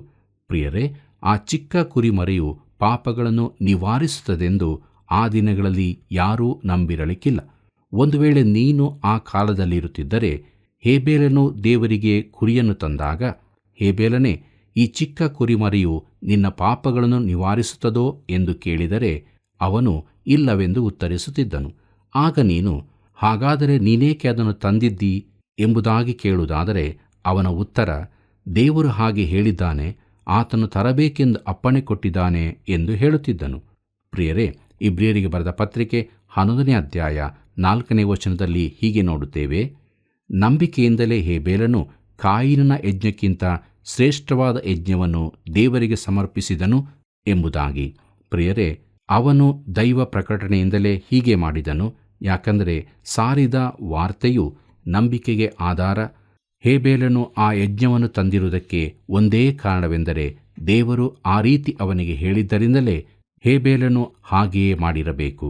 ಪ್ರಿಯರೇ, ಆ ಚಿಕ್ಕ ಕುರಿಮರಿಯು ಪಾಪಗಳನ್ನು ನಿವಾರಿಸುತ್ತದೆಂದು ಆ ದಿನಗಳಲ್ಲಿ ಯಾರೂ ನಂಬಿರಲಿಕ್ಕಿಲ್ಲ. ಒಂದು ವೇಳೆ ನೀನು ಆ ಕಾಲದಲ್ಲಿರುತ್ತಿದ್ದರೆ, ಹೇಬೇಲನು ದೇವರಿಗೆ ಕುರಿಯನ್ನು ತಂದಾಗ, ಹೇಬೇಲನೇ, ಈ ಚಿಕ್ಕ ಕುರಿಮರಿಯು ನಿನ್ನ ಪಾಪಗಳನ್ನು ನಿವಾರಿಸುತ್ತದೋ ಎಂದು ಕೇಳಿದರೆ ಅವನು ಇಲ್ಲವೆಂದು ಉತ್ತರಿಸುತ್ತಿದ್ದನು. ಆಗ ನೀನು, ಹಾಗಾದರೆ ನೀನೇಕೆ ಅದನ್ನು ತಂದಿದ್ದೀ ಎಂಬುದಾಗಿ ಕೇಳುವುದಾದರೆ ಅವನ ಉತ್ತರ, ದೇವರು ಹಾಗೆ ಹೇಳಿದ್ದಾನೆ, ಆತನು ತರಬೇಕೆಂದು ಅಪ್ಪಣೆ ಕೊಟ್ಟಿದ್ದಾನೆ ಎಂದು ಹೇಳುತ್ತಿದ್ದನು. ಪ್ರಿಯರೇ, ಇಬ್ರಿಯರಿಗೆ ಬರೆದ ಪತ್ರಿಕೆ 11ನೇ ಅಧ್ಯಾಯ 4ನೇ ವಚನದಲ್ಲಿ ಹೀಗೆ ನೋಡುತ್ತೇವೆ, ನಂಬಿಕೆಯಿಂದಲೇ ಹೇಬೇಲನು ಕಾಯಿನನ ಯಜ್ಞಕ್ಕಿಂತ ಶ್ರೇಷ್ಠವಾದ ಯಜ್ಞವನ್ನು ದೇವರಿಗೆ ಸಮರ್ಪಿಸಿದನು ಎಂಬುದಾಗಿ. ಪ್ರಿಯರೇ, ಅವನು ದೈವ ಪ್ರಕಟಣೆಯಿಂದಲೇ ಹೀಗೆ ಮಾಡಿದನು. ಯಾಕಂದರೆ ಸಾರಿದ ವಾರ್ತೆಯು ನಂಬಿಕೆಗೆ ಆಧಾರ. ಹೇಬೇಲನು ಆ ಯಜ್ಞವನ್ನು ತಂದಿರುವುದಕ್ಕೆ ಒಂದೇ ಕಾರಣವೆಂದರೆ ದೇವರು ಆ ರೀತಿ ಅವನಿಗೆ ಹೇಳಿದ್ದರಿಂದಲೇ ಹೇಬೇಲನು ಹಾಗೆಯೇ ಮಾಡಿರಬೇಕು.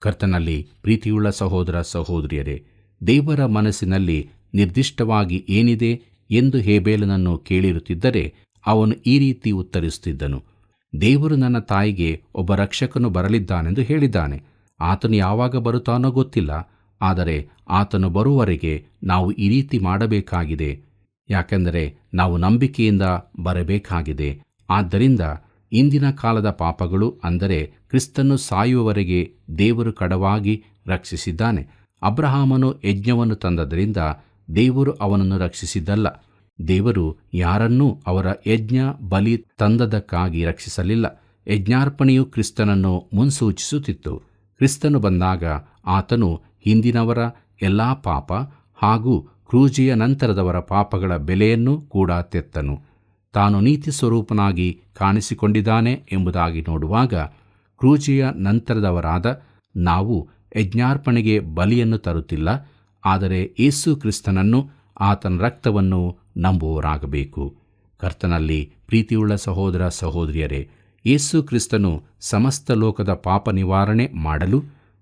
ಕರ್ತನಲ್ಲಿ ಪ್ರೀತಿಯುಳ್ಳ ಸಹೋದರ ಸಹೋದರಿಯರೇ, ದೇವರ ಮನಸ್ಸಿನಲ್ಲಿ ನಿರ್ದಿಷ್ಟವಾಗಿ ಏನಿದೆ ಎಂದು ಹೇಬೇಲನನ್ನು ಕೇಳಿರುತ್ತಿದ್ದರೆ ಅವನು ಈ ರೀತಿ ಉತ್ತರಿಸುತ್ತಿದ್ದನು, ದೇವರು ನನ್ನ ತಾಯಿಗೆ ಒಬ್ಬ ರಕ್ಷಕನು ಬರಲಿದ್ದಾನೆಂದು ಹೇಳಿದ್ದಾನೆ. ಆತನು ಯಾವಾಗ ಬರುತ್ತಾನೋ ಗೊತ್ತಿಲ್ಲ, ಆದರೆ ಆತನು ಬರುವವರೆಗೆ ನಾವು ಈ ರೀತಿ ಮಾಡಬೇಕಾಗಿದೆ. ಯಾಕೆಂದರೆ ನಾವು ನಂಬಿಕೆಯಿಂದ ಬರಬೇಕಾಗಿದೆ. ಆದ್ದರಿಂದ ಇಂದಿನ ಕಾಲದ ಪಾಪಗಳು, ಅಂದರೆ ಕ್ರಿಸ್ತನು ಸಾಯುವವರೆಗೆ ದೇವರು ಕಡವಾಗಿ ರಕ್ಷಿಸಿದ್ದಾನೆ. ಅಬ್ರಹಾಮನು ಯಜ್ಞವನ್ನು ತಂದದ್ದರಿಂದ ದೇವರು ಅವನನ್ನು ರಕ್ಷಿಸಿದ್ದಲ್ಲ. ದೇವರು ಯಾರನ್ನೂ ಅವರ ಯಜ್ಞ ಬಲಿ ತಂದದಕ್ಕಾಗಿ ರಕ್ಷಿಸಲಿಲ್ಲ. ಯಜ್ಞಾರ್ಪಣೆಯು ಕ್ರಿಸ್ತನನ್ನು ಮುನ್ಸೂಚಿಸುತ್ತಿತ್ತು. ಕ್ರಿಸ್ತನು ಬಂದಾಗ ಆತನು ಹಿಂದಿನವರ ಎಲ್ಲ ಪಾಪ ಹಾಗೂ ಕ್ರೂಜೆಯ ನಂತರದವರ ಪಾಪಗಳ ಬೆಲೆಯನ್ನು ಕೂಡ ತೆತ್ತನು. ತಾನು ನೀತಿ ಸ್ವರೂಪನಾಗಿ ಕಾಣಿಸಿಕೊಂಡಿದ್ದಾನೆ ಎಂಬುದಾಗಿ ನೋಡುವಾಗ, ಕ್ರೂಜೆಯ ನಂತರದವರಾದ ನಾವು ಯಜ್ಞಾರ್ಪಣೆಗೆ ಬಲಿಯನ್ನು ತರುತ್ತಿಲ್ಲ, ಆದರೆ ಯೇಸು ಕ್ರಿಸ್ತನನ್ನು, ಆತನ ರಕ್ತವನ್ನು ನಂಬುವವರಾಗಬೇಕು. ಕರ್ತನಲ್ಲಿ ಪ್ರೀತಿಯುಳ್ಳ ಸಹೋದರ ಸಹೋದರಿಯರೇ, ಯೇಸು ಕ್ರಿಸ್ತನು ಸಮಸ್ತ ಲೋಕದ ಪಾಪ ನಿವಾರಣೆ ಮಾಡಲು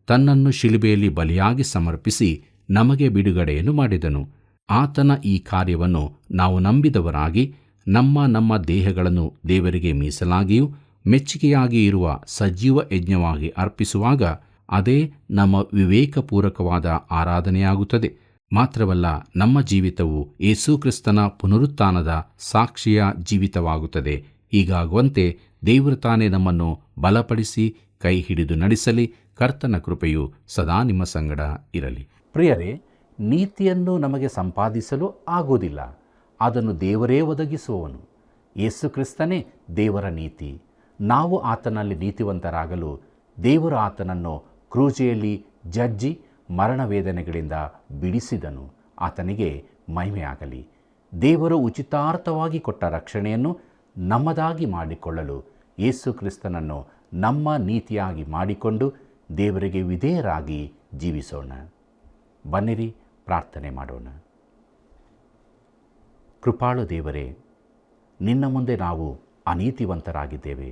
ತನ್ನನ್ನು ಶಿಲುಬೆಯಲ್ಲಿ ಬಲಿಯಾಗಿ ಸಮರ್ಪಿಸಿ ನಮಗೆ ಬಿಡುಗಡೆಯನ್ನು ಮಾಡಿದನು. ಆತನ ಈ ಕಾರ್ಯವನ್ನು ನಾವು ನಂಬಿದವರಾಗಿ ನಮ್ಮ ದೇಹಗಳನ್ನು ದೇವರಿಗೆ ಮೀಸಲಾಗಿಯೂ ಮೆಚ್ಚುಗೆಯಾಗಿ ಇರುವ ಸಜೀವ ಯಜ್ಞವಾಗಿ ಅರ್ಪಿಸುವಾಗ ಅದೇ ನಮ್ಮ ವಿವೇಕಪೂರ್ವಕವಾದ ಆರಾಧನೆಯಾಗುತ್ತದೆ. ಮಾತ್ರವಲ್ಲ, ನಮ್ಮ ಜೀವಿತವು ಯೇಸು ಕ್ರಿಸ್ತನ ಪುನರುತ್ಥಾನದ ಸಾಕ್ಷಿಯ ಜೀವಿತವಾಗುತ್ತದೆ. ಹೀಗಾಗುವಂತೆ ದೇವರು ತಾನೇ ನಮ್ಮನ್ನು ಬಲಪಡಿಸಿ ಕೈ ಹಿಡಿದು ನಡೆಸಲಿ. ಕರ್ತನ ಕೃಪೆಯು ಸದಾ ನಿಮ್ಮ ಸಂಗಡ ಇರಲಿ. ಪ್ರಿಯರೇ, ನೀತಿಯನ್ನು ನಮಗೆ ಸಂಪಾದಿಸಲು ಆಗುವುದಿಲ್ಲ, ಅದನ್ನು ದೇವರೇ ಒದಗಿಸುವವನು. ಯೇಸು ಕ್ರಿಸ್ತನೇ ದೇವರ ನೀತಿ. ನಾವು ಆತನಲ್ಲಿ ನೀತಿವಂತರಾಗಲು ದೇವರು ಆತನನ್ನು ಕ್ರೂಜೆಯಲ್ಲಿ ಜಜ್ಜಿ ಮರಣ ವೇದನೆಗಳಿಂದ ಬಿಡಿಸಿದನು. ಆತನಿಗೆ ಮಹಿಮೆಯಾಗಲಿ. ದೇವರು ಉಚಿತಾರ್ಥವಾಗಿ ಕೊಟ್ಟ ರಕ್ಷಣೆಯನ್ನು ನಮ್ಮದಾಗಿ ಮಾಡಿಕೊಳ್ಳಲು ಯೇಸು ಕ್ರಿಸ್ತನನ್ನು ನಮ್ಮ ನೀತಿಯಾಗಿ ಮಾಡಿಕೊಂಡು ದೇವರಿಗೆ ವಿಧೇಯರಾಗಿ ಜೀವಿಸೋಣ. ಬನ್ನಿರಿ, ಪ್ರಾರ್ಥನೆ ಮಾಡೋಣ. ಕೃಪಾಳು ದೇವರೇ, ನಿನ್ನ ಮುಂದೆ ನಾವು ಅನೀತಿವಂತರಾಗಿದ್ದೇವೆ.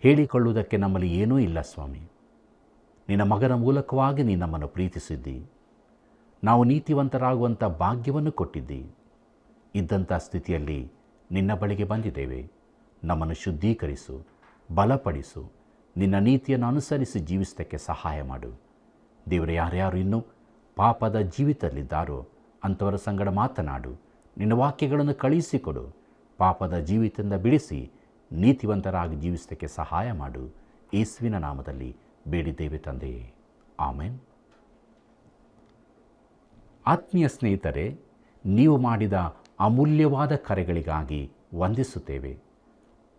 ಹೇಳಿಕೊಳ್ಳುವುದಕ್ಕೆ ನಮ್ಮಲ್ಲಿ ಏನೂ ಇಲ್ಲ ಸ್ವಾಮಿ. ನಿನ್ನ ಮಗನ ಮೂಲಕವಾಗಿ ನೀನು ನಮ್ಮನ್ನು ಪ್ರೀತಿಸಿದ್ದಿ. ನಾವು ನೀತಿವಂತರಾಗುವಂಥ ಭಾಗ್ಯವನ್ನು ಕೊಟ್ಟಿದ್ದಿ. ಇದ್ದಂಥ ಸ್ಥಿತಿಯಲ್ಲಿ ನಿನ್ನ ಬಳಿಗೆ ಬಂದಿದ್ದೇವೆ. ನಮ್ಮನ್ನು ಶುದ್ಧೀಕರಿಸು, ಬಲಪಡಿಸು, ನಿನ್ನ ನೀತಿಯನ್ನು ಅನುಸರಿಸಿ ಜೀವಿಸೋದಕ್ಕೆ ಸಹಾಯ ಮಾಡು. ದೇವರೇ, ಯಾರ್ಯಾರು ಇನ್ನೂ ಪಾಪದ ಜೀವಿತದಲ್ಲಿದ್ದಾರೋ ಅಂಥವರ ಸಂಗಡ ಮಾತನಾಡು. ನಿನ್ನ ವಾಕ್ಯಗಳನ್ನು ಕಳುಹಿಸಿಕೊಡು. ಪಾಪದ ಜೀವಿತದಿಂದ ಬಿಡಿಸಿ ನೀತಿವಂತರಾಗಿ ಜೀವಿಸೋದಕ್ಕೆ ಸಹಾಯ ಮಾಡು. ಯೇಸುವಿನ ನಾಮದಲ್ಲಿ ಬೇಡಿದ್ದೇವೆ ತಂದೆಯೇ, ಆಮೆನ್. ಆತ್ಮೀಯ ಸ್ನೇಹಿತರೆ, ನೀವು ಮಾಡಿದ ಅಮೂಲ್ಯವಾದ ಕರೆಗಳಿಗಾಗಿ ವಂದಿಸುತ್ತೇವೆ.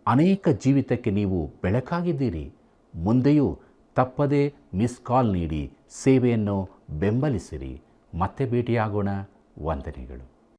ಅನೇಕ ಜೀವಿತಕ್ಕೆ ನೀವು ಬೆಳಕಾಗಿದ್ದೀರಿ. ಮುಂದೆಯೂ ತಪ್ಪದೇ ಮಿಸ್ ಕಾಲ್ ನೀಡಿ ಸೇವೆಯನ್ನು ಬೆಂಬಲಿಸಿರಿ. ಮತ್ತೆ ಭೇಟಿಯಾಗೋಣ. ವಂದನೆಗಳು.